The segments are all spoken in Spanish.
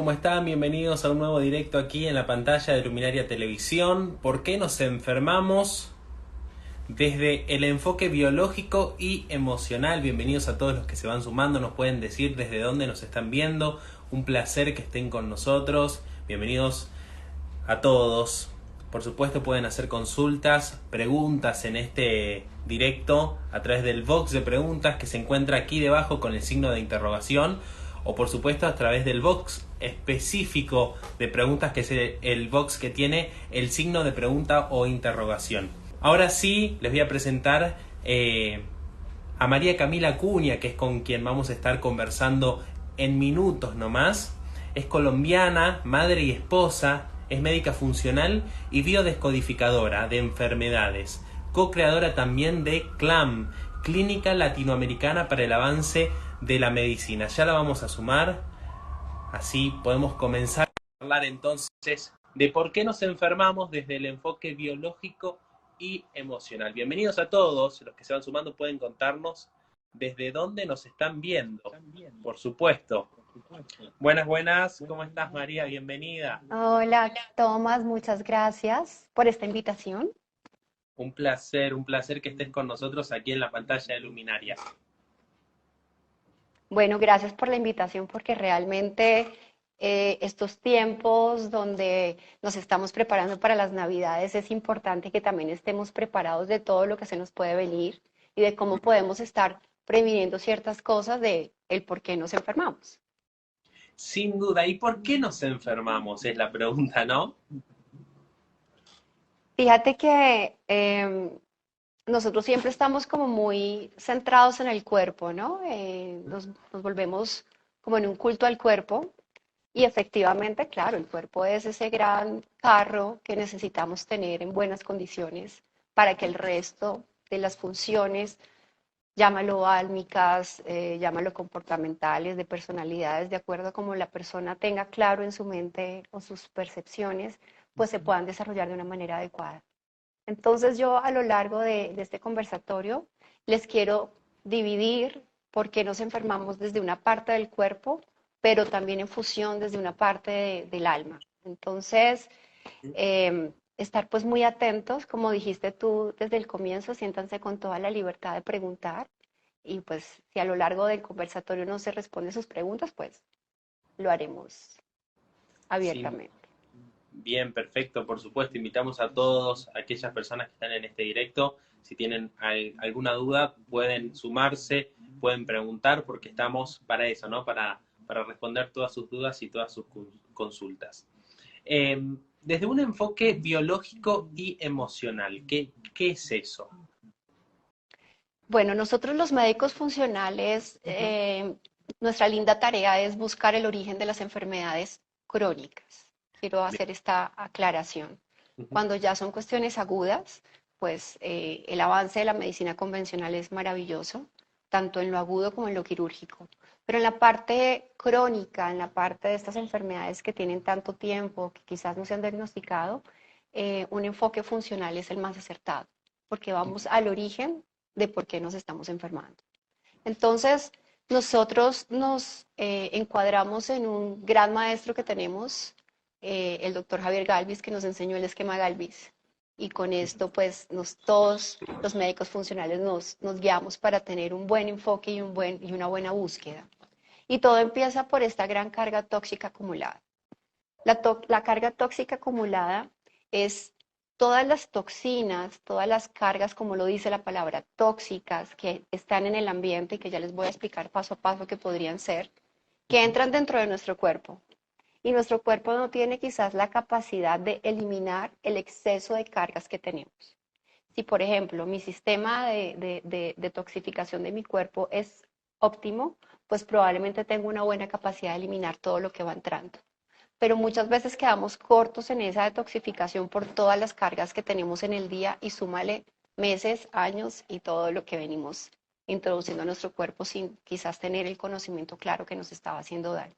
¿Cómo están? Bienvenidos a un nuevo directo aquí en la pantalla de Luminaria Televisión. ¿Por qué nos enfermamos? Desde el enfoque biológico y emocional. Bienvenidos a todos los que se van sumando. Nos pueden decir desde dónde nos están viendo. Un placer que estén con nosotros. Bienvenidos a todos. Por supuesto pueden hacer consultas, preguntas en este directo a través del box de preguntas que se encuentra aquí debajo con el signo de interrogación, o por supuesto a través del box específico de preguntas, que es el box que tiene el signo de pregunta o interrogación. Ahora sí les voy a presentar a María Camila Acuña, que es con quien vamos a estar conversando en minutos nomás. Es colombiana, madre y esposa, es médica funcional y biodescodificadora de enfermedades, co-creadora también de CLAM, Clínica Latinoamericana para el Avance de la Medicina. Ya la vamos a sumar, así podemos comenzar a hablar entonces de por qué nos enfermamos desde el enfoque biológico y emocional. Bienvenidos a todos, los que se van sumando pueden contarnos desde dónde nos están viendo, por supuesto. Buenas, buenas, ¿cómo estás, María? Bienvenida. Hola, Tomás, muchas gracias por esta invitación. Un placer que estés con nosotros aquí en la pantalla de Luminaria. Bueno, gracias por la invitación porque realmente estos tiempos donde nos estamos preparando para las Navidades es importante que también estemos preparados de todo lo que se nos puede venir y de cómo podemos estar previniendo ciertas cosas de el por qué nos enfermamos. Sin duda, ¿y por qué nos enfermamos? Es la pregunta, ¿no? Fíjate que nosotros siempre estamos como muy centrados en el cuerpo, ¿no? Nos volvemos como en un culto al cuerpo y efectivamente, claro, el cuerpo es ese gran carro que necesitamos tener en buenas condiciones para que el resto de las funciones, llámalo álmicas, llámalo comportamentales, de personalidades, de acuerdo a cómo la persona tenga claro en su mente o sus percepciones, pues se puedan desarrollar de una manera adecuada. Entonces yo a lo largo de este conversatorio les quiero dividir por qué nos enfermamos desde una parte del cuerpo, pero también en fusión desde una parte del alma. Entonces, estar pues muy atentos, como dijiste tú desde el comienzo, siéntanse con toda la libertad de preguntar y pues si a lo largo del conversatorio no se responde sus preguntas, pues lo haremos Sí, abiertamente. bien, perfecto, por supuesto. Invitamos a todos aquellas personas que están en este directo. Si tienen alguna duda, pueden sumarse, pueden preguntar, porque estamos para eso, ¿no? Para responder todas sus dudas y todas sus consultas. Eh, Desde un enfoque biológico y emocional, ¿qué es eso? Bueno, nosotros los médicos funcionales, nuestra linda tarea es buscar el origen de las enfermedades crónicas. Quiero Bien. hacer esta aclaración. Ujú. Cuando ya son cuestiones agudas, pues el avance de la medicina convencional es maravilloso, tanto en lo agudo como en lo quirúrgico. Pero en la parte crónica, en la parte de estas enfermedades que tienen tanto tiempo, que quizás no se han diagnosticado, un enfoque funcional es el más acertado, porque vamos al origen de por qué nos estamos enfermando. Entonces, nosotros nos encuadramos en un gran maestro que tenemos, el doctor Javier Galvis, que nos enseñó el esquema Galvis. Y con esto, pues, todos los médicos funcionales nos guiamos para tener un buen enfoque y una buena búsqueda. Y todo empieza por esta gran carga tóxica acumulada. La carga tóxica acumulada es todas las toxinas, todas las cargas, como lo dice la palabra, tóxicas que están en el ambiente y que ya les voy a explicar paso a paso que podrían ser, que entran dentro de nuestro cuerpo. Y nuestro cuerpo no tiene quizás la capacidad de eliminar el exceso de cargas que tenemos. Si, por ejemplo, mi sistema de toxificación de mi cuerpo es óptimo, pues probablemente tengo una buena capacidad de eliminar todo lo que va entrando, pero muchas veces quedamos cortos en esa detoxificación por todas las cargas que tenemos en el día y súmale meses, años y todo lo que venimos introduciendo a nuestro cuerpo sin quizás tener el conocimiento claro que nos estaba haciendo daño.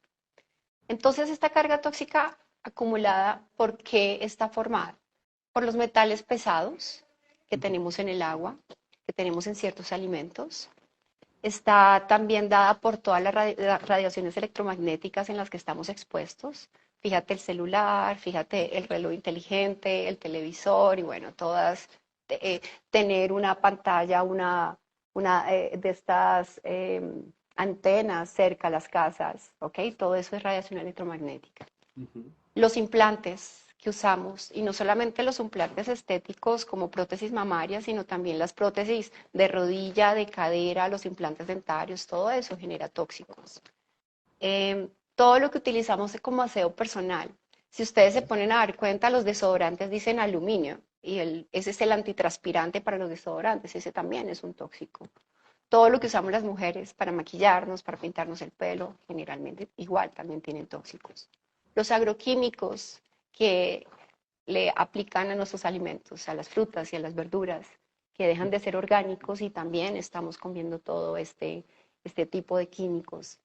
Entonces, esta carga tóxica acumulada, ¿por qué está formada? Por los metales pesados que tenemos en el agua, que tenemos en ciertos alimentos, está también dada por todas las radiaciones electromagnéticas en las que estamos expuestos. Fíjate el celular, fíjate el reloj inteligente, el televisor y bueno, todas, tener una pantalla, una de estas antenas cerca a las casas, ¿ok? Todo eso es radiación electromagnética. Ujú. Los implantes que usamos, y no solamente los implantes estéticos como prótesis mamarias, sino también las prótesis de rodilla, de cadera, los implantes dentarios, todo eso genera tóxicos. Todo lo que utilizamos como aseo personal, si ustedes se ponen a dar cuenta, los desodorantes dicen aluminio, y ese es el antitranspirante para los desodorantes, ese también es un tóxico. Todo lo que usamos las mujeres para maquillarnos, para pintarnos el pelo, generalmente igual también tienen tóxicos. Los agroquímicos que le aplican a nuestros alimentos, a las frutas y a las verduras, que dejan de ser orgánicos y también estamos comiendo todo este tipo de químicos.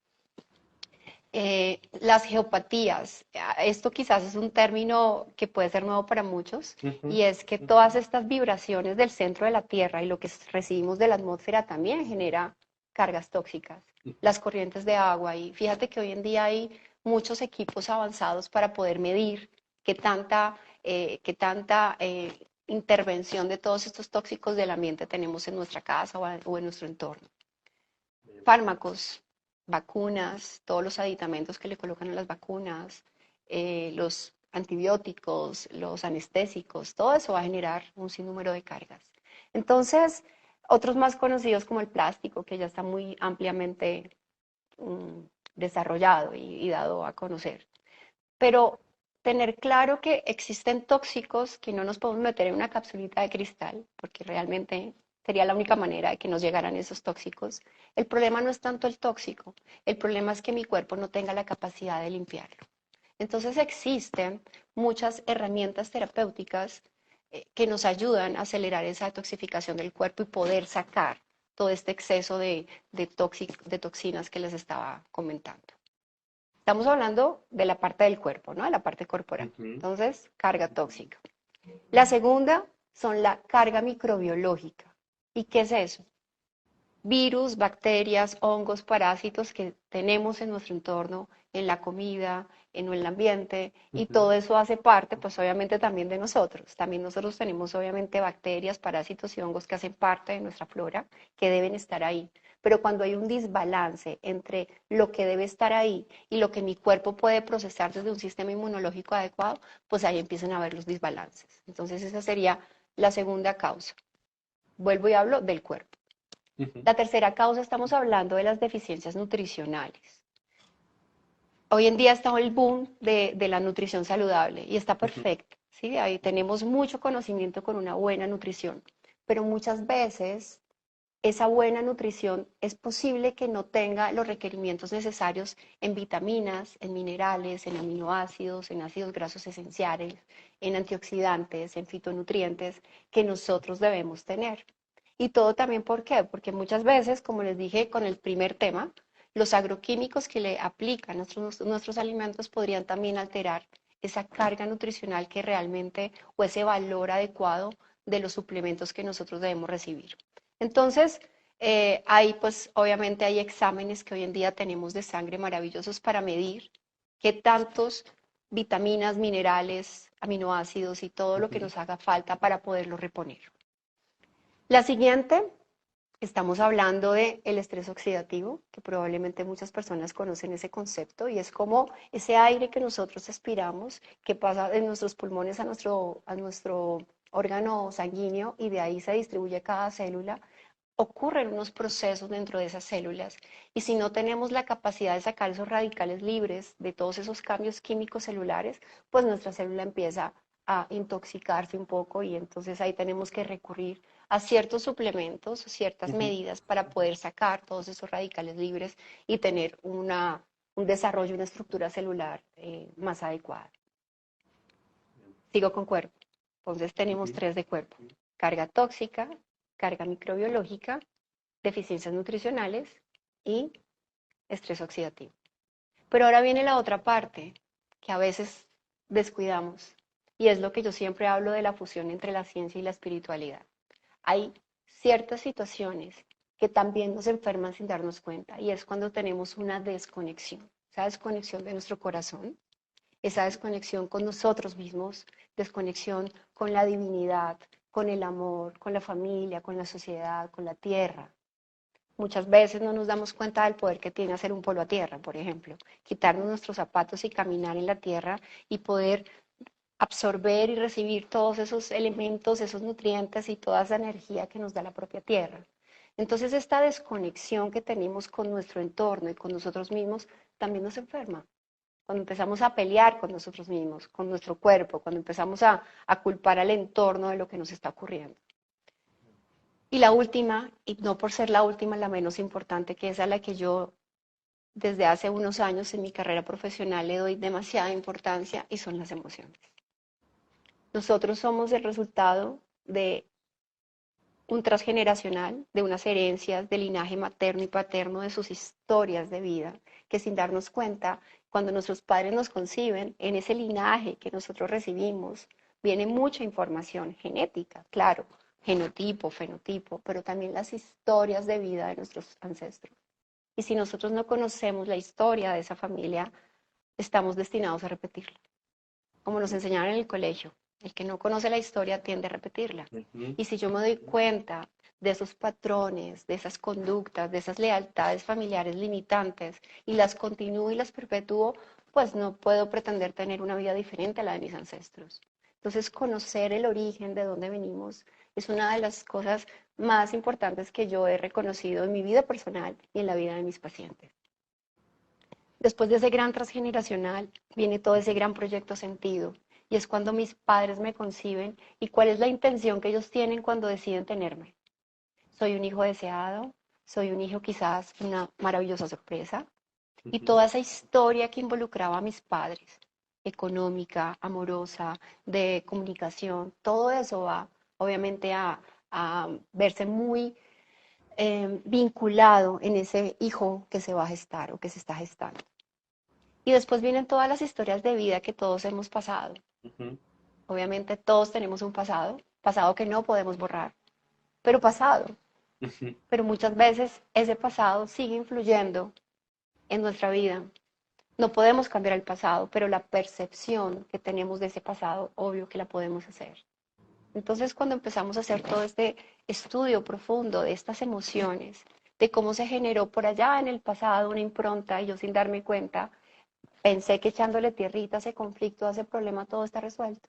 Las geopatías, esto quizás es un término que puede ser nuevo para muchos, y Ujú. es que todas estas vibraciones del centro de la Tierra y lo que recibimos de la atmósfera también genera cargas tóxicas, las corrientes de agua, y fíjate que hoy en día hay muchos equipos avanzados para poder medir qué tanta intervención de todos estos tóxicos del ambiente tenemos en nuestra casa o en nuestro entorno. Fármacos, vacunas, todos los aditamentos que le colocan a las vacunas, los antibióticos, los anestésicos, todo eso va a generar un sinnúmero de cargas. Entonces, otros más conocidos como el plástico, que ya está muy ampliamente mm, desarrollado y dado a conocer. Pero tener claro que existen tóxicos que no nos podemos meter en una capsulita de cristal, porque realmente sería la única manera de que nos llegaran esos tóxicos. El problema no es tanto el tóxico, el problema es que mi cuerpo no tenga la capacidad de limpiarlo. Entonces existen muchas herramientas terapéuticas que nos ayudan a acelerar esa detoxificación del cuerpo y poder sacar todo este exceso de toxinas que les estaba comentando. Estamos hablando de la parte del cuerpo, ¿no? De la parte corporal. Ujú. Entonces, carga tóxica. La segunda son la carga microbiológica. ¿Y qué es eso? Virus, bacterias, hongos, parásitos que tenemos en nuestro entorno, en la comida, en el ambiente, y Ujú. todo eso hace parte, pues obviamente también de nosotros. También nosotros tenemos obviamente bacterias, parásitos y hongos que hacen parte de nuestra flora, que deben estar ahí. Pero cuando hay un desbalance entre lo que debe estar ahí y lo que mi cuerpo puede procesar desde un sistema inmunológico adecuado, pues ahí empiezan a haber los desbalances. Entonces esa sería la segunda causa. Vuelvo y hablo del cuerpo. Ujú. La tercera causa, estamos hablando de las deficiencias nutricionales. Hoy en día está el boom de la nutrición saludable y está Ujú. perfecto, ¿sí? Ahí tenemos mucho conocimiento con una buena nutrición, pero muchas veces esa buena nutrición es posible que no tenga los requerimientos necesarios en vitaminas, en minerales, en aminoácidos, en ácidos grasos esenciales, en antioxidantes, en fitonutrientes que nosotros debemos tener. Y todo también, ¿por qué? Porque muchas veces, como les dije con el primer tema, los agroquímicos que le aplican a nuestros alimentos podrían también alterar esa carga nutricional que realmente, o ese valor adecuado de los suplementos que nosotros debemos recibir. Entonces, pues obviamente hay exámenes que hoy en día tenemos de sangre maravillosos para medir qué tantos vitaminas, minerales, aminoácidos y todo lo que Ujú. nos haga falta para poderlo reponer. La siguiente, estamos hablando de el estrés oxidativo, que probablemente muchas personas conocen ese concepto, y es como ese aire que nosotros expiramos, que pasa de nuestros pulmones a nuestro órgano sanguíneo y de ahí se distribuye a cada célula. Ocurren unos procesos dentro de esas células, y si no tenemos la capacidad de sacar esos radicales libres de todos esos cambios químicos celulares, pues nuestra célula empieza a intoxicarse un poco, y entonces ahí tenemos que recurrir a ciertos suplementos, ciertas Ujú. medidas para poder sacar todos esos radicales libres y tener un desarrollo, una estructura celular más adecuada. Sigo con cuerpo. Entonces tenemos Ujú. tres de cuerpo: carga tóxica, carga microbiológica, deficiencias nutricionales y estrés oxidativo. Pero ahora viene la otra parte que a veces descuidamos, y es lo que yo siempre hablo de la fusión entre la ciencia y la espiritualidad. Hay ciertas situaciones que también nos enferman sin darnos cuenta, y es cuando tenemos una desconexión, esa desconexión de nuestro corazón, esa desconexión con nosotros mismos, desconexión con la divinidad, con el amor, con la familia, con la sociedad, con la tierra. Muchas veces no nos damos cuenta del poder que tiene hacer un polo a tierra, por ejemplo, quitarnos nuestros zapatos y caminar en la tierra y poder absorber y recibir todos esos elementos, esos nutrientes y toda esa energía que nos da la propia tierra. Entonces esta desconexión que tenemos con nuestro entorno y con nosotros mismos también nos enferma. Cuando empezamos a pelear con nosotros mismos, con nuestro cuerpo, cuando empezamos a culpar al entorno de lo que nos está ocurriendo. Y la última, y no por ser la última, la menos importante, que es a la que yo desde hace unos años en mi carrera profesional le doy demasiada importancia, y son las emociones. Nosotros somos el resultado de un transgeneracional, de unas herencias de linaje materno y paterno, de sus historias de vida, que sin darnos cuenta, cuando nuestros padres nos conciben, en ese linaje que nosotros recibimos, viene mucha información genética, claro, genotipo, fenotipo, pero también las historias de vida de nuestros ancestros. Y si nosotros no conocemos la historia de esa familia, estamos destinados a repetirla, como nos enseñaron en el colegio. El que no conoce la historia tiende a repetirla. Y si yo me doy cuenta de esos patrones, de esas conductas, de esas lealtades familiares limitantes, y las continúo y las perpetúo, pues no puedo pretender tener una vida diferente a la de mis ancestros. Entonces, conocer el origen de dónde venimos es una de las cosas más importantes que yo he reconocido en mi vida personal y en la vida de mis pacientes. Después de ese gran transgeneracional viene todo ese gran proyecto sentido, y es cuando mis padres me conciben y cuál es la intención que ellos tienen cuando deciden tenerme. Soy un hijo deseado, soy un hijo quizás una maravillosa sorpresa, y toda esa historia que involucraba a mis padres, económica, amorosa, de comunicación, todo eso va obviamente a verse muy vinculado en ese hijo que se va a gestar o que se está gestando. Y después vienen todas las historias de vida que todos hemos pasado. Obviamente todos tenemos un pasado, pasado que no podemos borrar, pero pasado. Pero muchas veces ese pasado sigue influyendo en nuestra vida. No podemos cambiar el pasado, pero la percepción que tenemos de ese pasado, obvio que la podemos hacer. Entonces, cuando empezamos a hacer todo este estudio profundo de estas emociones, de cómo se generó por allá en el pasado una impronta, y yo sin darme cuenta, pensé que echándole tierrita a ese conflicto, a ese problema, todo está resuelto.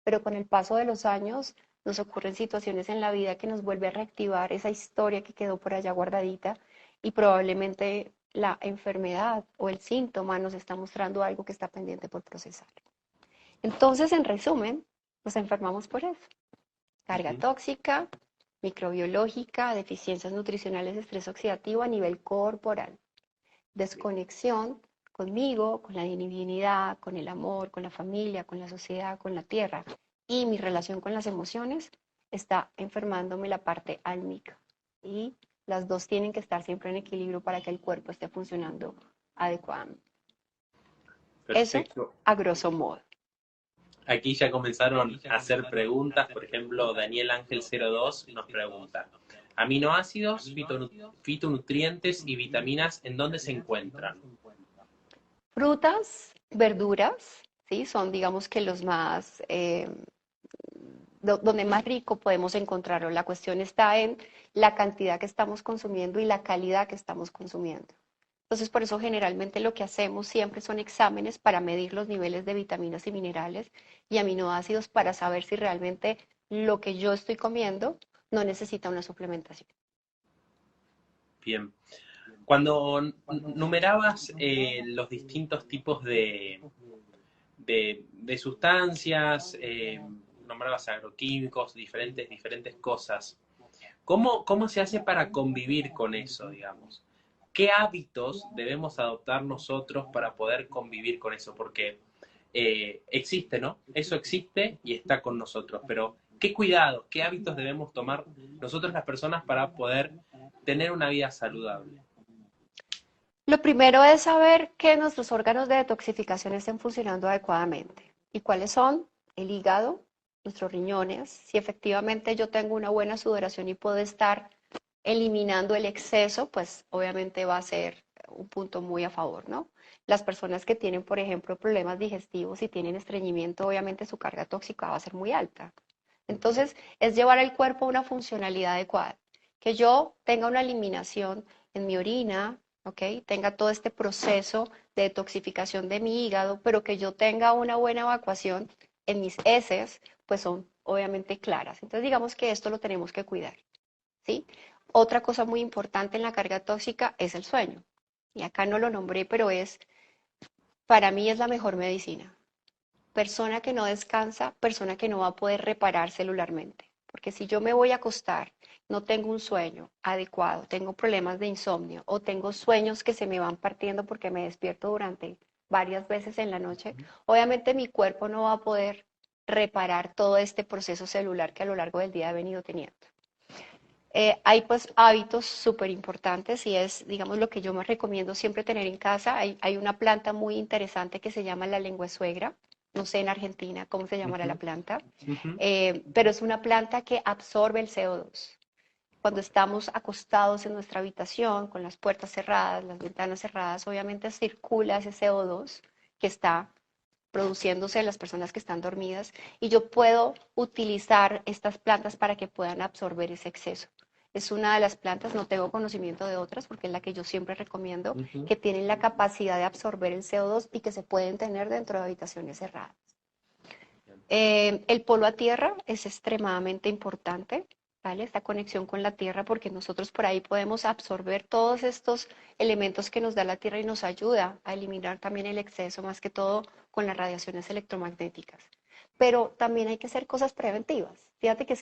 Pero con el paso de los años nos ocurren situaciones en la vida que nos vuelve a reactivar esa historia que quedó por allá guardadita, y probablemente la enfermedad o el síntoma nos está mostrando algo que está pendiente por procesar. Entonces, en resumen, nos enfermamos por eso. Carga tóxica, microbiológica, deficiencias nutricionales, estrés oxidativo a nivel corporal, desconexión conmigo, con la divinidad, con el amor, con la familia, con la sociedad, con la tierra, y mi relación con las emociones está enfermándome la parte álmica, y las dos tienen que estar siempre en equilibrio para que el cuerpo esté funcionando adecuadamente. Perfecto. Eso a grosso modo. Aquí ya comenzaron a hacer preguntas. Por ejemplo, Daniel Ángel 02 nos pregunta: aminoácidos, fitonutrientes y vitaminas, ¿en dónde se encuentran? Frutas, verduras, ¿sí? Son, digamos que los más, donde más rico podemos encontrarlo. La cuestión está en la cantidad que estamos consumiendo y la calidad que estamos consumiendo. Entonces, por eso generalmente lo que hacemos siempre son exámenes para medir los niveles de vitaminas y minerales y aminoácidos, para saber si realmente lo que yo estoy comiendo no necesita una suplementación. Bien. Cuando numerabas los distintos tipos de sustancias, nombrabas agroquímicos, diferentes cosas, ¿cómo se hace para convivir con eso, digamos? ¿Qué hábitos debemos adoptar nosotros para poder convivir con eso? Porque existe, ¿no? Eso existe y está con nosotros, pero ¿qué cuidados, qué hábitos debemos tomar nosotros las personas para poder tener una vida saludable? Lo primero es saber que nuestros órganos de detoxificación estén funcionando adecuadamente. ¿Y cuáles son? El hígado, nuestros riñones. Si efectivamente yo tengo una buena sudoración y puedo estar eliminando el exceso, pues obviamente va a ser un punto muy a favor, ¿no? Las personas que tienen, por ejemplo, problemas digestivos y tienen estreñimiento, obviamente su carga tóxica va a ser muy alta. Entonces, es llevar el cuerpo a una funcionalidad adecuada. Que yo tenga una eliminación en mi orina, ¿ok? Tenga todo este proceso de detoxificación de mi hígado, pero que yo tenga una buena evacuación en mis heces, pues son obviamente claras. Entonces, digamos que esto lo tenemos que cuidar, ¿sí? Otra cosa muy importante en la carga tóxica es el sueño. Y acá no lo nombré, pero para mí es la mejor medicina. Persona que no descansa, persona que no va a poder reparar celularmente. Porque si yo me voy a acostar, no tengo un sueño adecuado, tengo problemas de insomnio o tengo sueños que se me van partiendo porque me despierto durante varias veces en la noche, obviamente mi cuerpo no va a poder reparar todo este proceso celular que a lo largo del día he venido teniendo. Hay pues hábitos súper importantes y es, digamos, lo que yo más recomiendo siempre tener en casa. Hay una planta muy interesante que se llama la lengua suegra. No sé en Argentina cómo se llamará la Ujú, planta, ujú. pero es una planta que absorbe el CO2. Cuando estamos acostados en nuestra habitación con las puertas cerradas, las ventanas cerradas, obviamente circula ese CO2 que está produciéndose en las personas que están dormidas y yo puedo utilizar estas plantas para que puedan absorber ese exceso. Es una de las plantas, no tengo conocimiento de otras porque es la que yo siempre recomiendo, Ujú. que tienen la capacidad de absorber el CO2 y que se pueden tener dentro de habitaciones cerradas. El polo a tierra es extremadamente importante, ¿vale? Esta conexión con la tierra, porque nosotros por ahí podemos absorber todos estos elementos que nos da la tierra y nos ayuda a eliminar también el exceso, más que todo con las radiaciones electromagnéticas. Pero también hay que hacer cosas preventivas. Fíjate que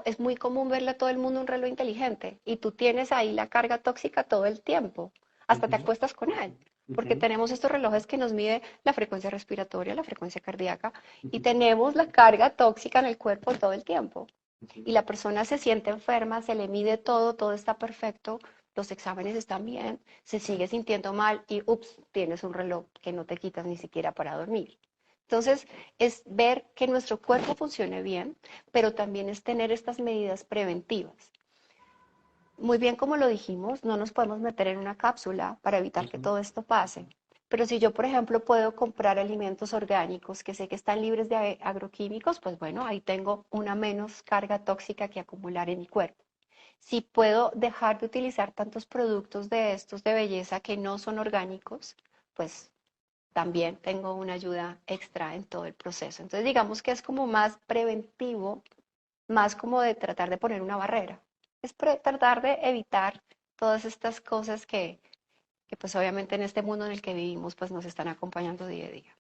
es muy común verle a todo el mundo un reloj inteligente y tú tienes ahí la carga tóxica todo el tiempo, hasta te Ujú, acuestas con él, porque ujú, tenemos estos relojes que nos mide la frecuencia respiratoria, la frecuencia cardíaca, y ujú, tenemos la carga tóxica en el cuerpo todo el tiempo. ujú. Y la persona se siente enferma, se le mide todo, todo está perfecto, los exámenes están bien, se sigue sintiendo mal y ups, tienes un reloj que no te quitas ni siquiera para dormir. Entonces, es ver que nuestro cuerpo funcione bien, pero también es tener estas medidas preventivas. Muy bien, como lo dijimos, no nos podemos meter en una cápsula para evitar que Ujú. todo esto pase. Pero si yo, por ejemplo, puedo comprar alimentos orgánicos que sé que están libres de agroquímicos, pues bueno, ahí tengo una menos carga tóxica que acumular en mi cuerpo. Si puedo dejar de utilizar tantos productos de estos de belleza que no son orgánicos, pues también tengo una ayuda extra en todo el proceso. Entonces, digamos que es como más preventivo, más como de tratar de poner una barrera. Es tratar de evitar todas estas cosas que pues obviamente en este mundo en el que vivimos pues nos están acompañando día a día.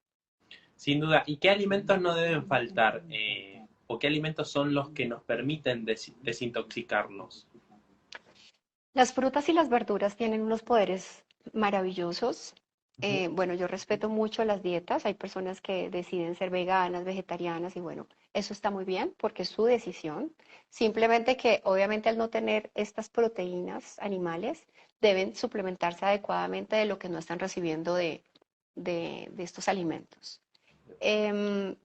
Sin duda. ¿Y qué alimentos no deben faltar? ¿O qué alimentos son los que nos permiten desintoxicarnos? Las frutas y las verduras tienen unos poderes maravillosos. Ujú. Bueno, yo respeto mucho las dietas. Hay personas que deciden ser veganas, vegetarianas y bueno, eso está muy bien porque es su decisión. Simplemente que obviamente al no tener estas proteínas animales, deben suplementarse adecuadamente de lo que no están recibiendo de estos alimentos. Em,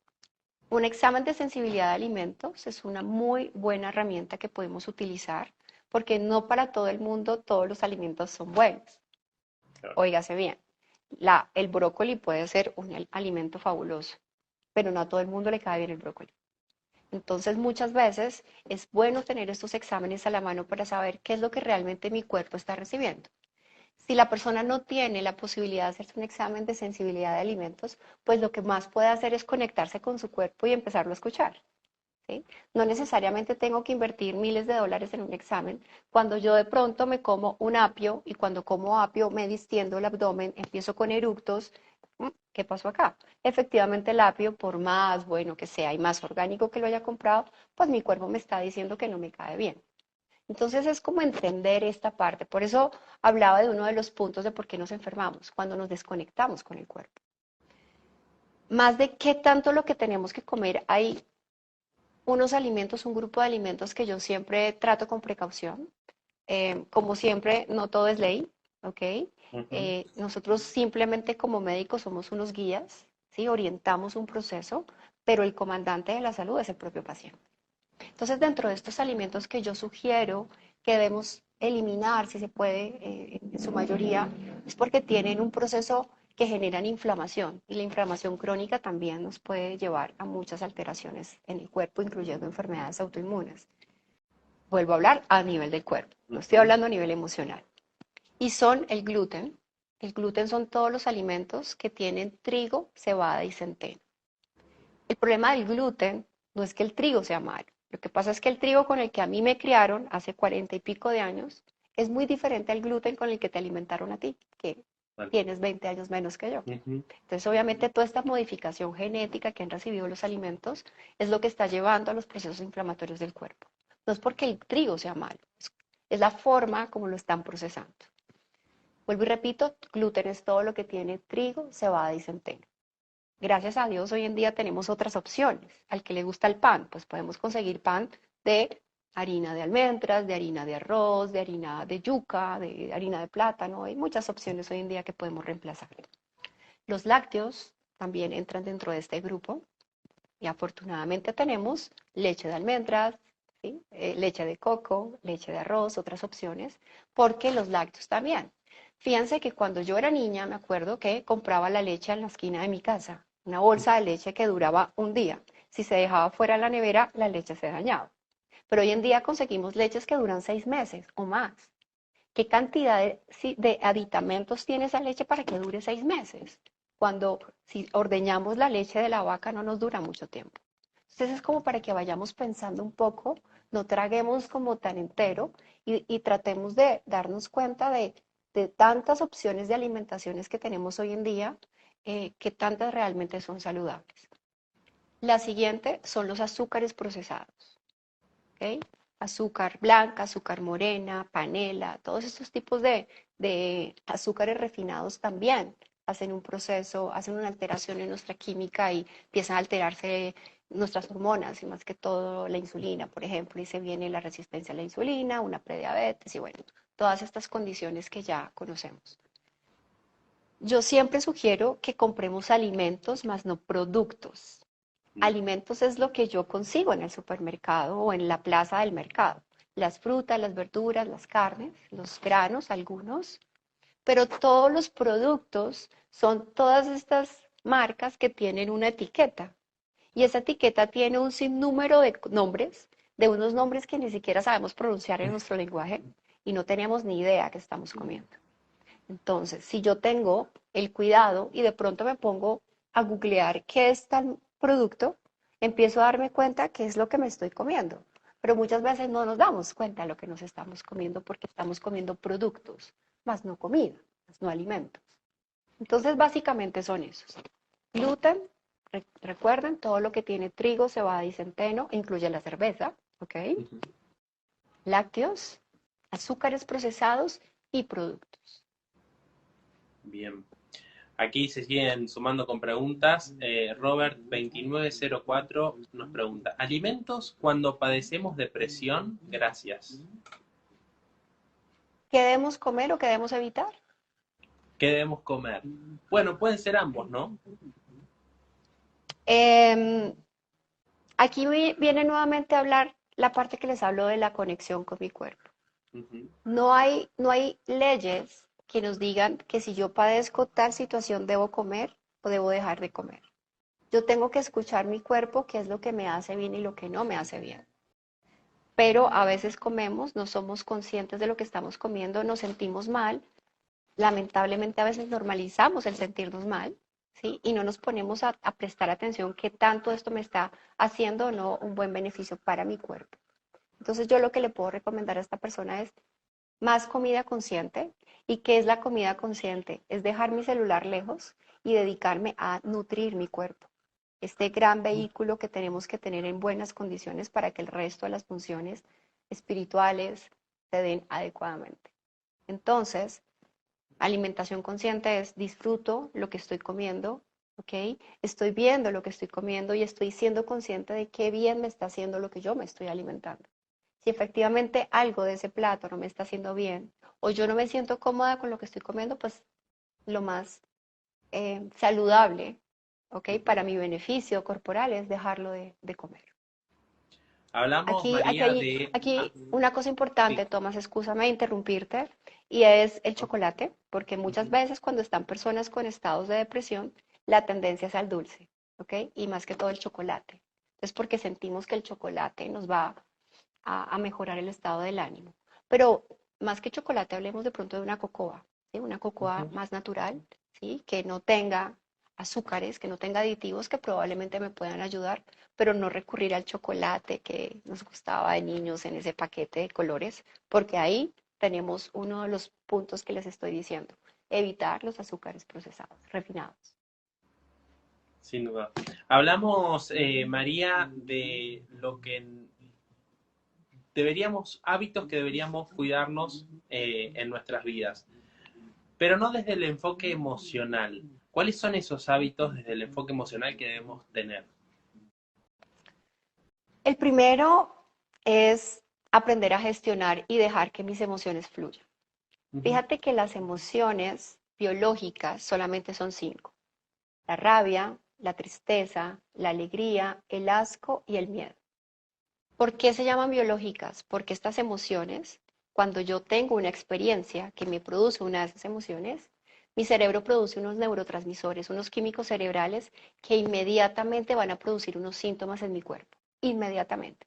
un examen de sensibilidad de alimentos es una muy buena herramienta que podemos utilizar porque no para todo el mundo todos los alimentos son buenos. Claro. Óigase bien, el brócoli puede ser un alimento fabuloso, pero no a todo el mundo le cae bien el brócoli. Entonces, muchas veces es bueno tener estos exámenes a la mano para saber qué es lo que realmente mi cuerpo está recibiendo. Si la persona no tiene la posibilidad de hacerse un examen de sensibilidad de alimentos, pues lo que más puede hacer es conectarse con su cuerpo y empezarlo a escuchar. ¿Sí? No necesariamente tengo que invertir miles de dólares en un examen. Cuando yo de pronto me como un apio y cuando como apio me distiendo el abdomen, empiezo con eructos, ¿qué pasó acá? Efectivamente el apio, por más bueno que sea y más orgánico que lo haya comprado, pues mi cuerpo me está diciendo que no me cae bien. Entonces es como entender esta parte. Por eso hablaba de uno de los puntos de por qué nos enfermamos, cuando nos desconectamos con el cuerpo. Más de qué tanto lo que tenemos que comer, hay unos alimentos, un grupo de alimentos que yo siempre trato con precaución. Como siempre, no todo es ley, ¿ok? Ujú. Nosotros simplemente como médicos somos unos guías, ¿sí? Orientamos un proceso, pero el comandante de la salud es el propio paciente. Entonces, dentro de estos alimentos que yo sugiero que debemos eliminar, si se puede, en su mayoría, es porque tienen un proceso que generan inflamación y la inflamación crónica también nos puede llevar a muchas alteraciones en el cuerpo, incluyendo enfermedades autoinmunes. Vuelvo a hablar a nivel del cuerpo, no estoy hablando a nivel emocional. Y son el gluten. El gluten son todos los alimentos que tienen trigo, cebada y centeno. El problema del gluten no es que el trigo sea malo. Lo que pasa es que el trigo con el que a mí me criaron hace 40 y pico de años es muy diferente al gluten con el que te alimentaron a ti, que tienes 20 años menos que yo. Entonces, obviamente, toda esta modificación genética que han recibido los alimentos es lo que está llevando a los procesos inflamatorios del cuerpo. No es porque el trigo sea malo, es la forma como lo están procesando. Vuelvo y repito, gluten es todo lo que tiene trigo, cebada y centeno. Gracias a Dios hoy en día tenemos otras opciones. Al que le gusta el pan, pues podemos conseguir pan de harina de almendras, de harina de arroz, de harina de yuca, de harina de plátano. Hay muchas opciones hoy en día que podemos reemplazar. Los lácteos también entran dentro de este grupo y afortunadamente tenemos leche de almendras, ¿sí? Leche de coco, leche de arroz, otras opciones, porque los lácteos también. Fíjense que cuando yo era niña me acuerdo que compraba la leche en la esquina de mi casa, una bolsa de leche que duraba un día. Si se dejaba fuera de la nevera, la leche se dañaba. Pero hoy en día conseguimos leches que duran 6 meses o más. ¿Qué cantidad de aditamentos tiene esa leche para que dure 6 meses? Cuando si ordeñamos la leche de la vaca no nos dura mucho tiempo. Entonces es como para que vayamos pensando un poco, no traguemos como tan entero y tratemos de darnos cuenta de tantas opciones de alimentaciones que tenemos hoy en día, que tantas realmente son saludables. La siguiente son los azúcares procesados. ¿Okay? Azúcar blanca, azúcar morena, panela, todos estos tipos de azúcares refinados también hacen un proceso, hacen una alteración en nuestra química y empiezan a alterarse nuestras hormonas y más que todo la insulina, por ejemplo, y se viene la resistencia a la insulina, una prediabetes y bueno, todas estas condiciones que ya conocemos. Yo siempre sugiero que compremos alimentos más no productos. Alimentos es lo que yo consigo en el supermercado o en la plaza del mercado. Las frutas, las verduras, las carnes, los granos, algunos, pero todos los productos son todas estas marcas que tienen una etiqueta. Y esa etiqueta tiene un sinnúmero de nombres, de unos nombres que ni siquiera sabemos pronunciar en nuestro lenguaje y no tenemos ni idea que estamos comiendo. Entonces, si yo tengo el cuidado y de pronto me pongo a googlear qué es tal producto, empiezo a darme cuenta qué es lo que me estoy comiendo. Pero muchas veces no nos damos cuenta de lo que nos estamos comiendo porque estamos comiendo productos, más no comida, más no alimentos. Entonces, básicamente son esos. Gluten, recuerden, todo lo que tiene trigo, cebada y centeno, incluye la cerveza, ¿ok? Lácteos, azúcares procesados y productos. Bien. Aquí se siguen sumando con preguntas. Robert2904 nos pregunta, ¿alimentos cuando padecemos depresión? Gracias. ¿Qué debemos comer o qué debemos evitar? ¿Qué debemos comer? Bueno, pueden ser ambos, ¿no? Eh, Aquí viene nuevamente a hablar la parte que les hablo de la conexión con mi cuerpo. No hay leyes que nos digan que si yo padezco tal situación debo comer o debo dejar de comer. Yo tengo que escuchar mi cuerpo, qué es lo que me hace bien y lo que no me hace bien. Pero a veces comemos, no somos conscientes de lo que estamos comiendo, nos sentimos mal. Lamentablemente a veces normalizamos el sentirnos mal, ¿sí? Y no nos ponemos a prestar atención qué tanto esto me está haciendo o no un buen beneficio para mi cuerpo. Entonces yo lo que le puedo recomendar a esta persona es más comida consciente. ¿Y qué es la comida consciente? Es dejar mi celular lejos y dedicarme a nutrir mi cuerpo. Este gran vehículo que tenemos que tener en buenas condiciones para que el resto de las funciones espirituales se den adecuadamente. Entonces, alimentación consciente es disfruto lo que estoy comiendo, ¿ok? Estoy viendo lo que estoy comiendo y estoy siendo consciente de qué bien me está haciendo lo que yo me estoy alimentando. Si efectivamente algo de ese plato no me está haciendo bien o yo no me siento cómoda con lo que estoy comiendo, pues lo más saludable, ¿ok? Para mi beneficio corporal es dejarlo de comer. Hablamos, María, de... Aquí una cosa importante, Sí. Tomás, excúsame de interrumpirte, y es el chocolate, porque muchas Ujú. veces cuando están personas con estados de depresión, la tendencia es al dulce, ¿ok? Y más que todo el chocolate. Es porque sentimos que el chocolate nos va a mejorar el estado del ánimo. Pero más que chocolate, hablemos de pronto de una cocoa, ¿sí? Una cocoa Ujú. más natural, ¿sí? Que no tenga azúcares, que no tenga aditivos que probablemente me puedan ayudar, pero no recurrir al chocolate que nos gustaba de niños en ese paquete de colores, porque ahí tenemos uno de los puntos que les estoy diciendo, evitar los azúcares procesados, refinados. Sin duda. Hablamos, María, de lo que deberíamos, hábitos que deberíamos cuidarnos en nuestras vidas, pero no desde el enfoque emocional. ¿Cuáles son esos hábitos desde el enfoque emocional que debemos tener? El primero es aprender a gestionar y dejar que mis emociones fluyan. Ujú. Fíjate que las emociones biológicas solamente son cinco: la rabia, la tristeza, la alegría, el asco y el miedo. ¿Por qué se llaman biológicas? Porque estas emociones, cuando yo tengo una experiencia que me produce una de esas emociones, mi cerebro produce unos neurotransmisores, unos químicos cerebrales que inmediatamente van a producir unos síntomas en mi cuerpo. Inmediatamente.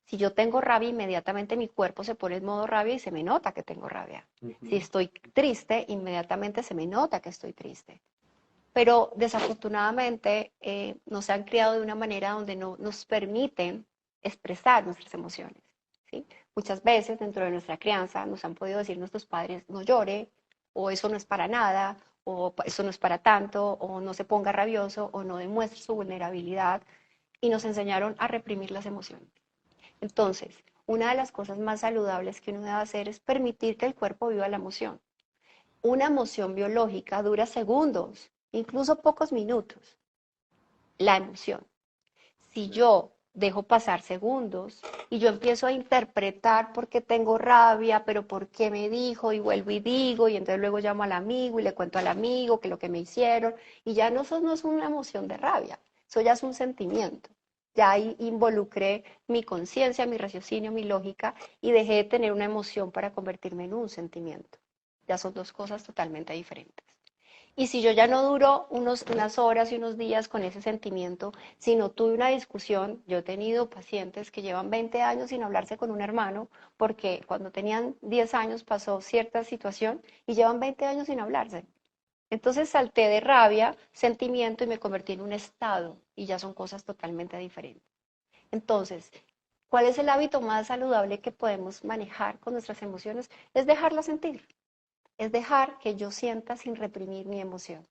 Si yo tengo rabia, inmediatamente mi cuerpo se pone en modo rabia y se me nota que tengo rabia. Si Ujú. estoy triste, inmediatamente se me nota que estoy triste. Pero desafortunadamente nos han criado de una manera donde no nos permiten expresar nuestras emociones, ¿sí? Muchas veces dentro de nuestra crianza nos han podido decir nuestros padres: no llore, o eso no es para nada, o eso no es para tanto, o no se ponga rabioso, o no demuestre su vulnerabilidad, y nos enseñaron a reprimir las emociones. Entonces, una de las cosas más saludables que uno debe hacer es permitir que el cuerpo viva la emoción. Una emoción biológica dura segundos, incluso pocos minutos, la emoción. Si yo dejo pasar segundos y yo empiezo a interpretar por qué tengo rabia, pero por qué me dijo, y vuelvo y digo, y entonces luego llamo al amigo y le cuento al amigo que lo que me hicieron, y ya no, eso no es una emoción de rabia, eso ya es un sentimiento. Ya ahí involucré mi conciencia, mi raciocinio, mi lógica, y dejé de tener una emoción para convertirme en un sentimiento. Ya son dos cosas totalmente diferentes. Y si yo ya no duro unas horas y unos días con ese sentimiento, sino tuve una discusión, yo he tenido pacientes que llevan 20 años sin hablarse con un hermano porque cuando tenían 10 años pasó cierta situación y llevan 20 años sin hablarse. Entonces salté de rabia, sentimiento y me convertí en un estado y ya son cosas totalmente diferentes. Entonces, ¿cuál es el hábito más saludable que podemos manejar con nuestras emociones? Es dejarlas sentir, es dejar que yo sienta sin reprimir mi emoción.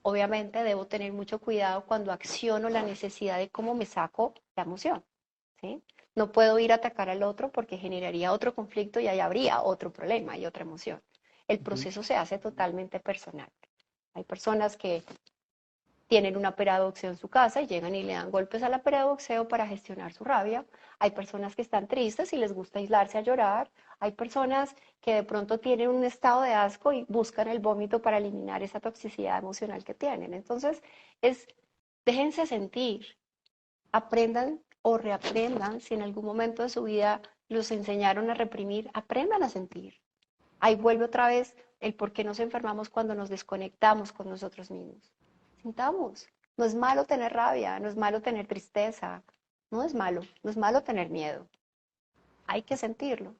Obviamente debo tener mucho cuidado cuando acciono la necesidad de cómo me saco la emoción, ¿sí? No puedo ir a atacar al otro porque generaría otro conflicto y ahí habría otro problema y otra emoción. El Ujú. proceso se hace totalmente personal. Hay personas que tienen una pera de boxeo en su casa y llegan y le dan golpes a la pera de boxeo para gestionar su rabia. Hay personas que están tristes y les gusta aislarse a llorar. Hay personas que de pronto tienen un estado de asco y buscan el vómito para eliminar esa toxicidad emocional que tienen. Entonces, es déjense sentir, aprendan o reaprendan si en algún momento de su vida los enseñaron a reprimir, aprendan a sentir. Ahí vuelve otra vez el por qué nos enfermamos cuando nos desconectamos con nosotros mismos. Sintamos. No es malo tener rabia, no es malo tener tristeza, no es malo tener miedo. Hay que sentirlo.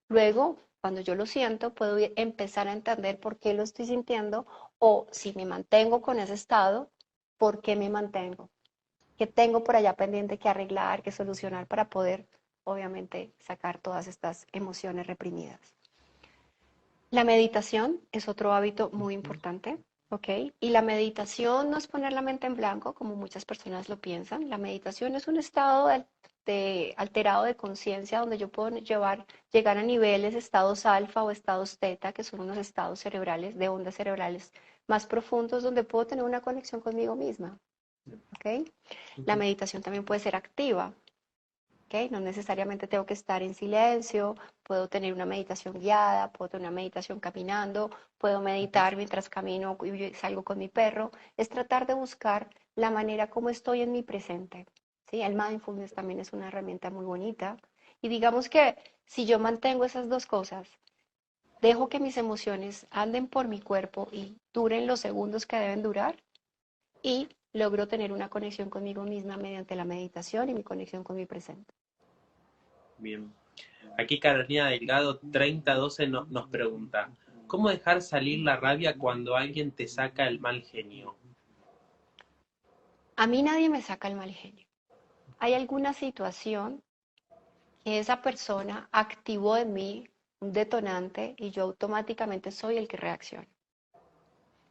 Luego, cuando yo lo siento, puedo empezar a entender por qué lo estoy sintiendo o si me mantengo con ese estado, por qué me mantengo. ¿Qué tengo por allá pendiente que arreglar, que solucionar para poder, obviamente, sacar todas estas emociones reprimidas? La meditación es otro hábito muy importante, ¿ok? Y la meditación no es poner la mente en blanco, como muchas personas lo piensan. La meditación es un estado alterado de conciencia donde yo puedo llegar a niveles, estados alfa o estados teta, que son unos estados cerebrales, de ondas cerebrales más profundos, donde puedo tener una conexión conmigo misma, ¿ok? La Ujú. meditación también puede ser activa. ¿Okay? No necesariamente tengo que estar en silencio, puedo tener una meditación guiada, puedo tener una meditación caminando, puedo meditar mientras camino y salgo con mi perro. Es tratar de buscar la manera como estoy en mi presente, ¿sí? El mindfulness también es una herramienta muy bonita. Y digamos que si yo mantengo esas dos cosas, dejo que mis emociones anden por mi cuerpo y duren los segundos que deben durar y logro tener una conexión conmigo misma mediante la meditación y mi conexión con mi presente. Bien. Aquí Carolina Delgado 3012 nos pregunta, ¿cómo dejar salir la rabia cuando alguien te saca el mal genio? A mí nadie me saca el mal genio. Hay alguna situación que esa persona activó en mí un detonante y yo automáticamente soy el que reacciona.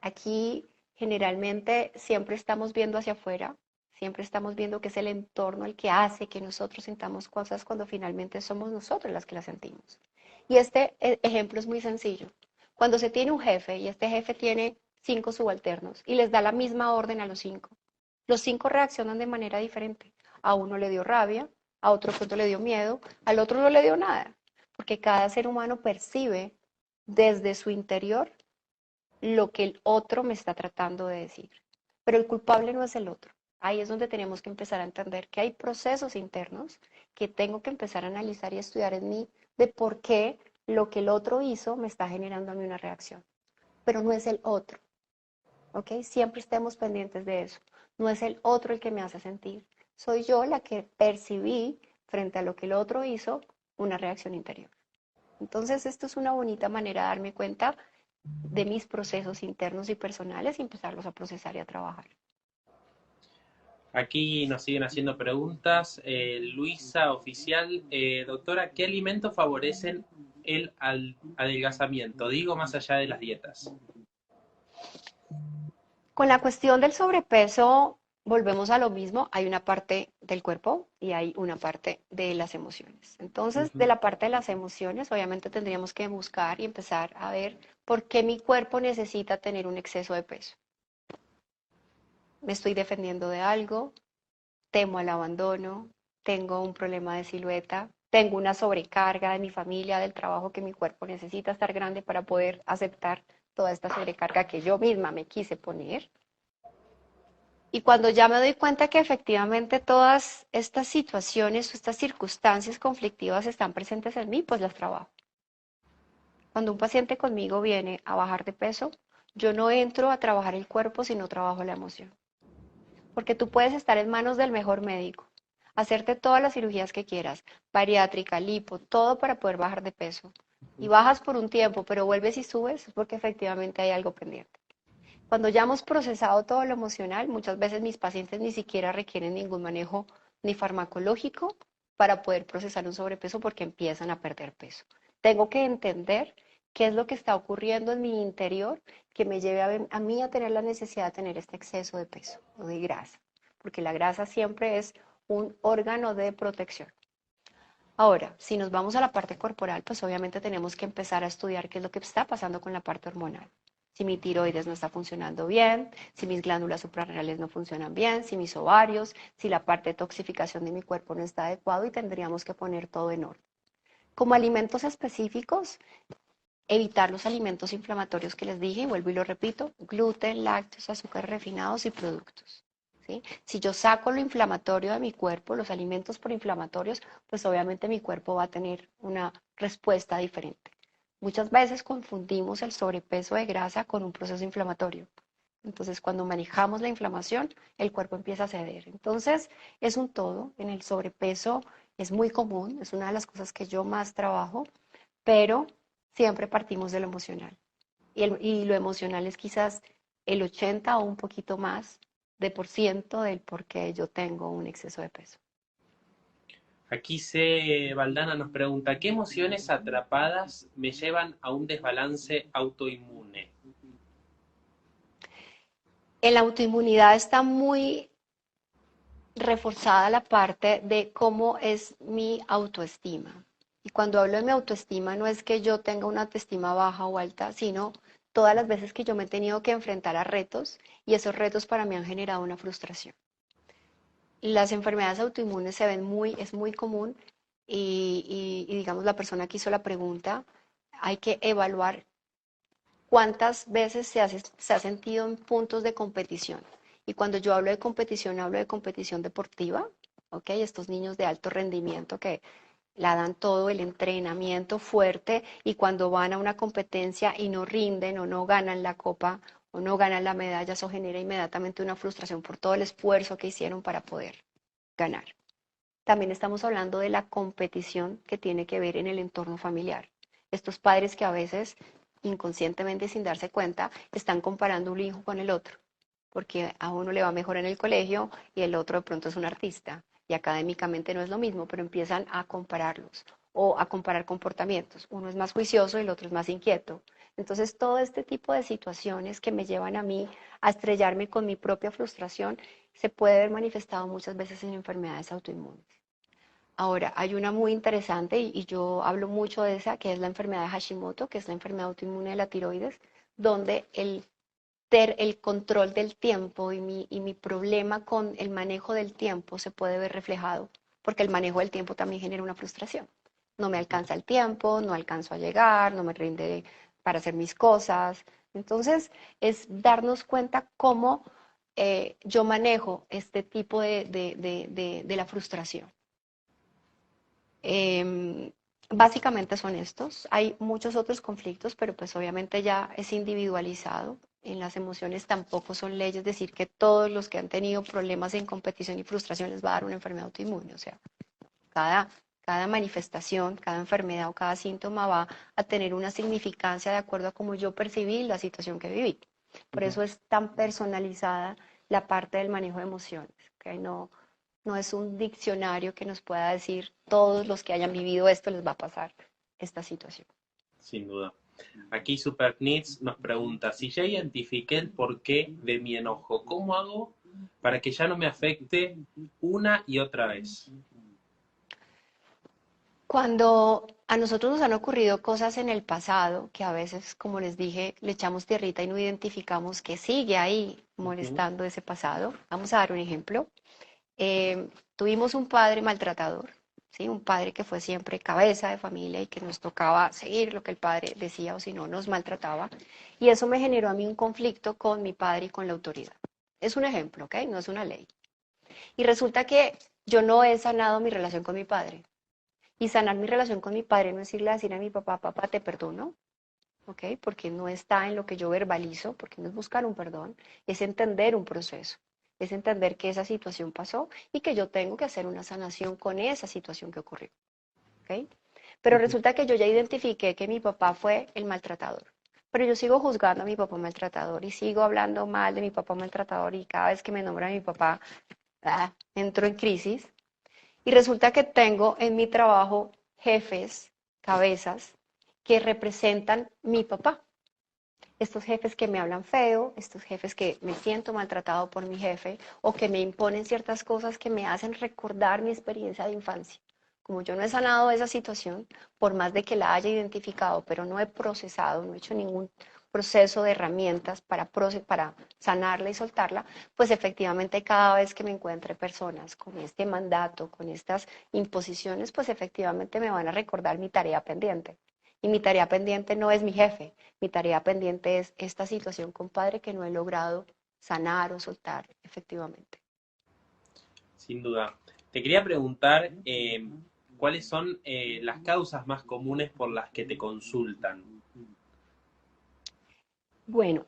Aquí generalmente siempre estamos viendo hacia afuera, siempre estamos viendo que es el entorno el que hace que nosotros sintamos cosas cuando finalmente somos nosotros las que las sentimos. Y este ejemplo es muy sencillo. Cuando se tiene un jefe y este jefe tiene 5 subalternos y les da la misma orden a los 5 reaccionan de manera diferente. A uno le dio rabia, a otro pronto le dio miedo, al otro no le dio nada, porque cada ser humano percibe desde su interior lo que el otro me está tratando de decir. Pero el culpable no es el otro. Ahí es donde tenemos que empezar a entender que hay procesos internos que tengo que empezar a analizar y estudiar en mí de por qué lo que el otro hizo me está generando a mí una reacción. Pero no es el otro, ¿ok? Siempre estemos pendientes de eso. No es el otro el que me hace sentir. Soy yo la que percibí frente a lo que el otro hizo una reacción interior. Entonces, esto es una bonita manera de darme cuenta de mis procesos internos y personales y empezarlos a procesar y a trabajar. Aquí nos siguen haciendo preguntas. Luisa Oficial, doctora, ¿qué alimentos favorecen el adelgazamiento? Digo, más allá de las dietas. Con la cuestión del sobrepeso, volvemos a lo mismo. Hay una parte del cuerpo y hay una parte de las emociones. Entonces, de Ujú. la parte de las emociones, obviamente tendríamos que buscar y empezar a ver por qué mi cuerpo necesita tener un exceso de peso. Me estoy defendiendo de algo, temo al abandono, tengo un problema de silueta, tengo una sobrecarga de mi familia, del trabajo que mi cuerpo necesita estar grande para poder aceptar toda esta sobrecarga que yo misma me quise poner. Y cuando ya me doy cuenta que efectivamente todas estas situaciones o estas circunstancias conflictivas están presentes en mí, pues las trabajo. Cuando un paciente conmigo viene a bajar de peso, yo no entro a trabajar el cuerpo, sino trabajo la emoción. Porque tú puedes estar en manos del mejor médico, hacerte todas las cirugías que quieras, bariátrica, lipo, todo para poder bajar de peso. Y bajas por un tiempo, pero vuelves y subes, es porque efectivamente hay algo pendiente. Cuando ya hemos procesado todo lo emocional, muchas veces mis pacientes ni siquiera requieren ningún manejo ni farmacológico para poder procesar un sobrepeso porque empiezan a perder peso. Tengo que entender qué es lo que está ocurriendo en mi interior que me lleve a mí a tener la necesidad de tener este exceso de peso o de grasa, porque la grasa siempre es un órgano de protección. Ahora, si nos vamos a la parte corporal, pues obviamente tenemos que empezar a estudiar qué es lo que está pasando con la parte hormonal. Si mi tiroides no está funcionando bien, si mis glándulas suprarrenales no funcionan bien, si mis ovarios, si la parte de toxificación de mi cuerpo no está adecuado y tendríamos que poner todo en orden. Como alimentos específicos, evitar los alimentos inflamatorios que les dije, y vuelvo y lo repito, gluten, lácteos, azúcares refinados y productos. ¿Sí? Si yo saco lo inflamatorio de mi cuerpo, los alimentos proinflamatorios, pues obviamente mi cuerpo va a tener una respuesta diferente. Muchas veces confundimos el sobrepeso de grasa con un proceso inflamatorio. Entonces, cuando manejamos la inflamación, el cuerpo empieza a ceder. Entonces, es un todo. En el sobrepeso es muy común, es una de las cosas que yo más trabajo, pero siempre partimos de lo emocional. Y lo emocional es quizás el 80 o un poquito más de por ciento del por qué yo tengo un exceso de peso. Aquí C. Valdana nos pregunta, ¿qué emociones atrapadas me llevan a un desbalance autoinmune? En la autoinmunidad está muy reforzada la parte de cómo es mi autoestima. Y cuando hablo de mi autoestima no es que yo tenga una autoestima baja o alta, sino todas las veces que yo me he tenido que enfrentar a retos y esos retos para mí han generado una frustración. Las enfermedades autoinmunes se ven es muy común y digamos la persona que hizo la pregunta, hay que evaluar cuántas veces se ha sentido en puntos de competición. Y cuando yo hablo de competición deportiva, ¿ok? Estos niños de alto rendimiento que la dan todo el entrenamiento fuerte y cuando van a una competencia y no rinden o no ganan la copa o no ganan la medalla, eso genera inmediatamente una frustración por todo el esfuerzo que hicieron para poder ganar. También estamos hablando de la competición que tiene que ver en el entorno familiar. Estos padres que a veces, inconscientemente sin darse cuenta, están comparando un hijo con el otro, porque a uno le va mejor en el colegio y el otro de pronto es un artista y académicamente no es lo mismo, pero empiezan a compararlos o a comparar comportamientos. Uno es más juicioso y el otro es más inquieto. Entonces, todo este tipo de situaciones que me llevan a mí a estrellarme con mi propia frustración se puede ver manifestado muchas veces en enfermedades autoinmunes. Ahora, hay una muy interesante y yo hablo mucho de esa, que es la enfermedad de Hashimoto, que es la enfermedad autoinmune de la tiroides, donde el control del tiempo y mi problema con el manejo del tiempo se puede ver reflejado, porque el manejo del tiempo también genera una frustración. No me alcanza el tiempo, no alcanzo a llegar, no me rinde para hacer mis cosas. Entonces, es darnos cuenta cómo yo manejo este tipo de la frustración. Básicamente son estos. Hay muchos otros conflictos, pero pues obviamente ya es individualizado. En las emociones tampoco son leyes decir que todos los que han tenido problemas en competición y frustración les va a dar una enfermedad autoinmune. O sea, cada, cada manifestación, cada enfermedad o cada síntoma va a tener una significancia de acuerdo a cómo yo percibí la situación que viví. Por eso es tan personalizada la parte del manejo de emociones, ¿ok? No es un diccionario que nos pueda decir todos los que hayan vivido esto les va a pasar esta situación. Sin duda. Aquí Super Needs nos pregunta, si ya identifiqué el porqué de mi enojo, ¿cómo hago para que ya no me afecte una y otra vez? Cuando a nosotros nos han ocurrido cosas en el pasado, que a veces, como les dije, le echamos tierrita y no identificamos que sigue ahí Ujú. molestando ese pasado. Vamos a dar un ejemplo. Tuvimos un padre maltratador, ¿sí? Un padre que fue siempre cabeza de familia y que nos tocaba seguir lo que el padre decía o si no nos maltrataba. Y eso me generó a mí un conflicto con mi padre y con la autoridad. Es un ejemplo, ¿ok? No es una ley. Y resulta que yo no he sanado mi relación con mi padre. Y sanar mi relación con mi padre no es irle a decir a mi papá, papá, te perdono, ¿ok? Porque no está en lo que yo verbalizo, porque no es buscar un perdón, es entender un proceso, es entender que esa situación pasó y que yo tengo que hacer una sanación con esa situación que ocurrió, ¿ok? Pero resulta que yo ya identifiqué que mi papá fue el maltratador, pero yo sigo juzgando a mi papá maltratador y sigo hablando mal de mi papá maltratador y cada vez que me nombra mi papá, entro en crisis y resulta que tengo en mi trabajo jefes, cabezas, que representan mi papá. Estos jefes que me hablan feo, estos jefes que me siento maltratado por mi jefe o que me imponen ciertas cosas que me hacen recordar mi experiencia de infancia. Como yo no he sanado esa situación, por más de que la haya identificado, pero no he procesado, no he hecho ningún proceso de herramientas para sanarla y soltarla, pues efectivamente cada vez que me encuentre personas con este mandato, con estas imposiciones, pues efectivamente me van a recordar mi tarea pendiente. Y mi tarea pendiente no es mi jefe, mi tarea pendiente es esta situación, compadre, que no he logrado sanar o soltar efectivamente. Sin duda. Te quería preguntar cuáles son las causas más comunes por las que te consultan. Bueno,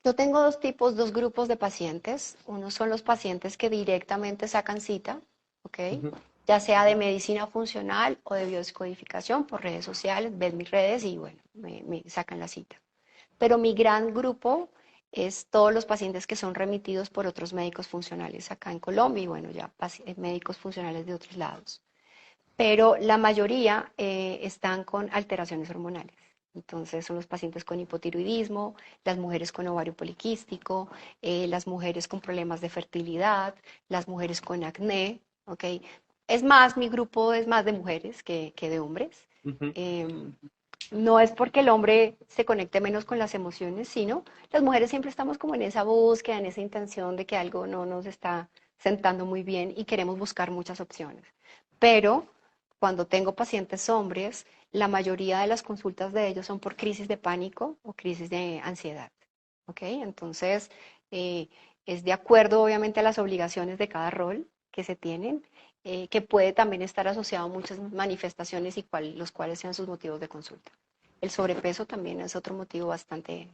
yo tengo dos grupos de pacientes. Uno son los pacientes que directamente sacan cita, ¿ok? Ujú. Ya sea de medicina funcional o de biodescodificación por redes sociales, ven mis redes y bueno, me sacan la cita. Pero mi gran grupo es todos los pacientes que son remitidos por otros médicos funcionales acá en Colombia y bueno, ya médicos funcionales de otros lados. Pero la mayoría están con alteraciones hormonales. Entonces son los pacientes con hipotiroidismo, las mujeres con ovario poliquístico, las mujeres con problemas de fertilidad, las mujeres con acné, ¿ok? Es más, mi grupo es más de mujeres que de hombres. Ujú. Em, no es porque el hombre se conecte menos con las emociones, sino las mujeres siempre estamos como en esa búsqueda, en esa intención de que algo no nos está sentando muy bien y queremos buscar muchas opciones. Pero cuando tengo pacientes hombres, la mayoría de las consultas de ellos son por crisis de pánico o crisis de ansiedad. ¿Ok? Entonces, eh, es de acuerdo obviamente a las obligaciones de cada rol, que se tienen, que puede también estar asociado a muchas manifestaciones y los cuales sean sus motivos de consulta. El sobrepeso también es otro motivo bastante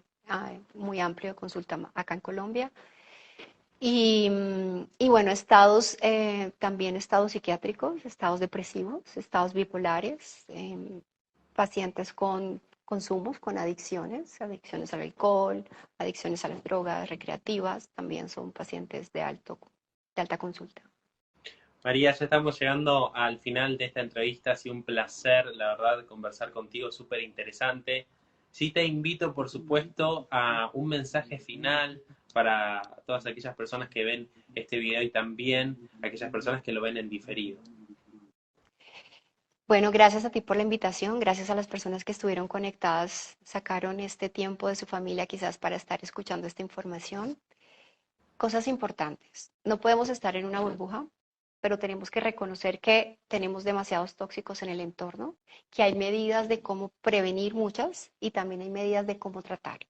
muy amplio de consulta acá en Colombia. Y bueno, también estados psiquiátricos, estados depresivos, estados bipolares, pacientes con consumos, con adicciones, adicciones al alcohol, adicciones a las drogas recreativas, también son pacientes de alta consulta. María, ya estamos llegando al final de esta entrevista. Ha sido un placer, la verdad, conversar contigo, súper interesante. Sí te invito, por supuesto, a un mensaje final para todas aquellas personas que ven este video y también aquellas personas que lo ven en diferido. Bueno, gracias a ti por la invitación, gracias a las personas que estuvieron conectadas, sacaron este tiempo de su familia quizás para estar escuchando esta información. Cosas importantes, no podemos estar en una burbuja, pero tenemos que reconocer que tenemos demasiados tóxicos en el entorno, que hay medidas de cómo prevenir muchas y también hay medidas de cómo tratarlas.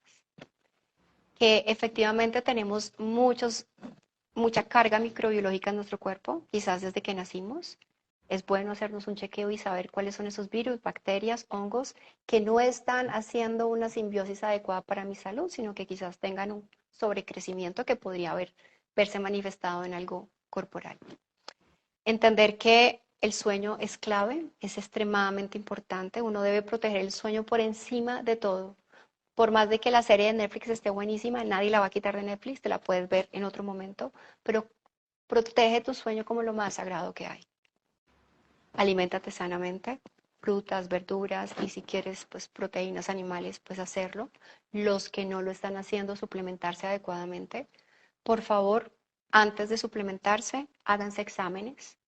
Que efectivamente tenemos mucha carga microbiológica en nuestro cuerpo, quizás desde que nacimos. Es bueno hacernos un chequeo y saber cuáles son esos virus, bacterias, hongos que no están haciendo una simbiosis adecuada para mi salud, sino que quizás tengan un sobrecrecimiento que podría verse manifestado en algo corporal. Entender que el sueño es clave, es extremadamente importante. Uno debe proteger el sueño por encima de todo. Por más de que la serie de Netflix esté buenísima, nadie la va a quitar de Netflix, te la puedes ver en otro momento, pero protege tu sueño como lo más sagrado que hay. Aliméntate sanamente, frutas, verduras y si quieres pues proteínas animales, pues hacerlo. Los que no lo están haciendo, suplementarse adecuadamente. Por favor, antes de suplementarse, háganse exámenes.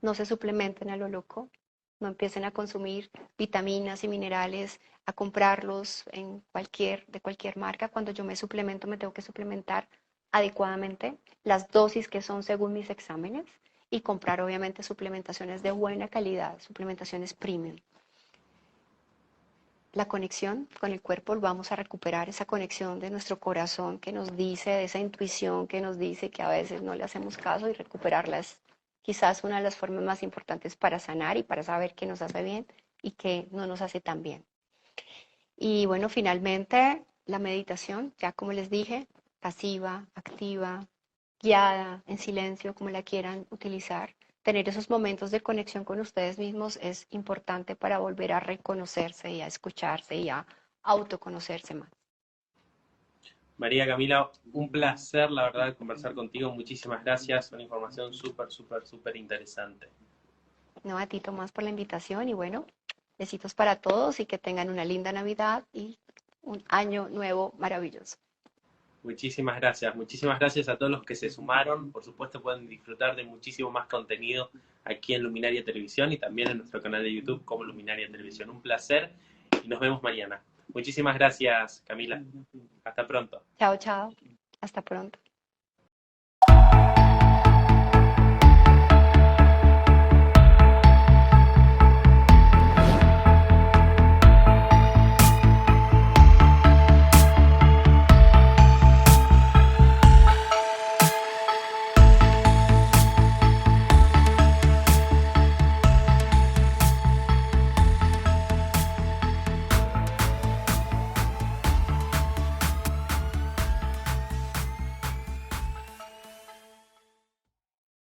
No se suplementen a lo loco. No empiecen a consumir vitaminas y minerales, a comprarlos de cualquier marca. Cuando yo me suplemento, me tengo que suplementar adecuadamente las dosis que son según mis exámenes y comprar obviamente suplementaciones de buena calidad, suplementaciones premium. La conexión con el cuerpo, vamos a recuperar esa conexión de nuestro corazón que nos dice, de esa intuición que nos dice que a veces no le hacemos caso y recuperarla es quizás una de las formas más importantes para sanar y para saber qué nos hace bien y qué no nos hace tan bien. Y bueno, finalmente la meditación, ya como les dije, pasiva, activa, guiada, en silencio, como la quieran utilizar. Tener esos momentos de conexión con ustedes mismos es importante para volver a reconocerse y a escucharse y a autoconocerse más. María Camila, un placer, la verdad, conversar contigo. Muchísimas gracias. Una información súper interesante. No, a ti Tomás por la invitación y bueno, besitos para todos y que tengan una linda Navidad y un año nuevo maravilloso. Muchísimas gracias. Muchísimas gracias a todos los que se sumaron. Por supuesto pueden disfrutar de muchísimo más contenido aquí en Luminaria Televisión y también en nuestro canal de YouTube como Luminaria Televisión. Un placer y nos vemos mañana. Muchísimas gracias, Camila. Hasta pronto. Chao, chao. Hasta pronto.